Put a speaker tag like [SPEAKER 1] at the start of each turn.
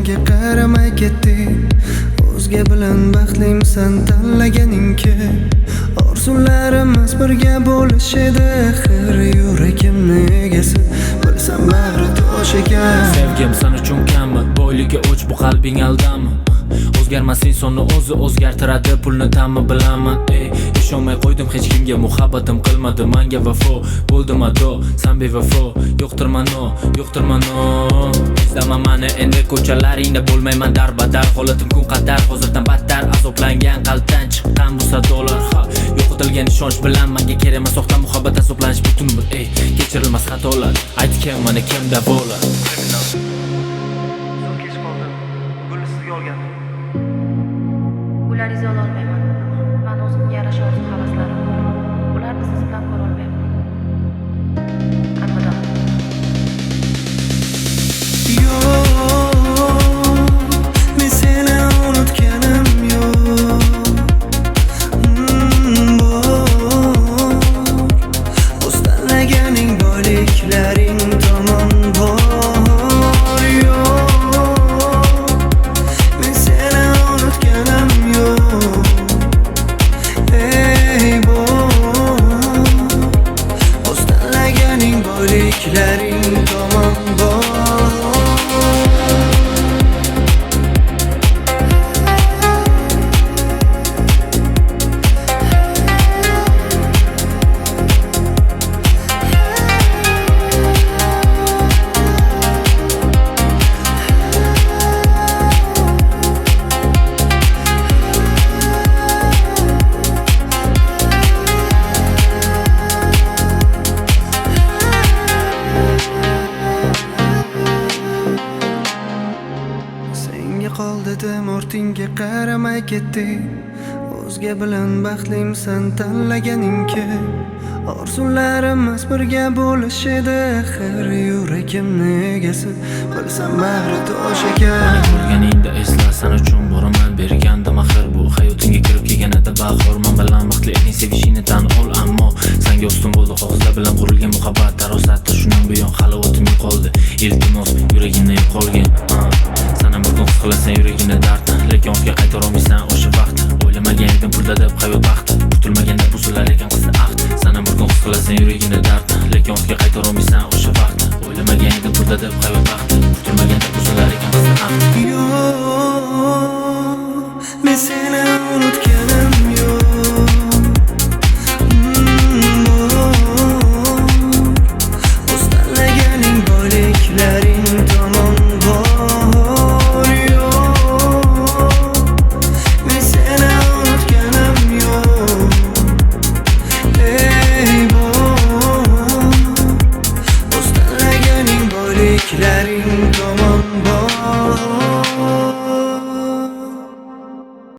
[SPEAKER 1] ortingga qaramay ketding. O'zga bilan baxtlimsan tanlaganingki, orzularimizz birga bo'lish edi. Axir yuragimni egasi bilsam bag'ri tosh ekan.
[SPEAKER 2] Sevgim sen uchun kammi? Boyligi o'ch bu qalbing aldami? O'zgarmas insonni o'zi o'zgartiradi, pulni ta'mi bilaman. Ishonmay qo'ydim hech kimga, muhabbatim qilmadi menga vafo. Bo'ldim ado, sen bevafo. Yo'qtirma no. Izlama meni endi ko'chalaringda, bo'lmayman darbadar. Holatim kun qadar, hozirdan battar. Azoblangan qalbdan chiqqan bu sadolar. Yo'qotilgan ishonch bilan menga kerak emas soxta muhabbat, azoblanish butun umr. Kechirilmas xatolar. Aytgan mana kim davolar.
[SPEAKER 3] Ular izola olmayman. Men o'zimga yarasha orzu havaslarim bor. Ularni siz bilan ko'ra olmayman. Albatta.
[SPEAKER 1] Yo'q, men seni unutganim yo'q. O'z tanlaganing boyliklaring tomon bor. Yo'q, men seni unutganim yo'q. Ey boy, o'z tanlaganing boyliklaring tomon bor. Qol dedim, ortingga qaramay ketding. O'zga bilan baxtlimsan tanlaganingki, orzularimiz birga bo'lish edi. Axir yuragimni egasi bilsam bag'ri tosh ekan.
[SPEAKER 2] Ko'rganingda esla, sen uchun boraman bergandim. Axir bu hayotingga kirib kelganida bahor. Men bilan baxtli eding, sevishingni tan ol. Ammo senga ustun bo'ldi qog'ozlar bilan qurilgan muhabbat tarosatda. Shundan buyon halovatim yo'qoldi. Iltimos yuragimda yo'qolgan. Sana bir kun his qilasan yuragingda dardni, lekin ortga qaytara olmaysan o'sha vaqtni. O'ylamagan edim pulda deb hayot baxti, kutilmaganda buzilar ekan qizning ahdi. Sana bir kun his qilasan yuragingda dardni, lekin ortga qaytara olmaysan o'sha vaqtni. O'ylamagan edim pulda deb hayot baxti, kutilmaganda buzilar ekan qizning ahdi.
[SPEAKER 1] Yo'q, men seni unutganim yo'q. O'z tanlaganing boyliklaring tomon bor. Killer.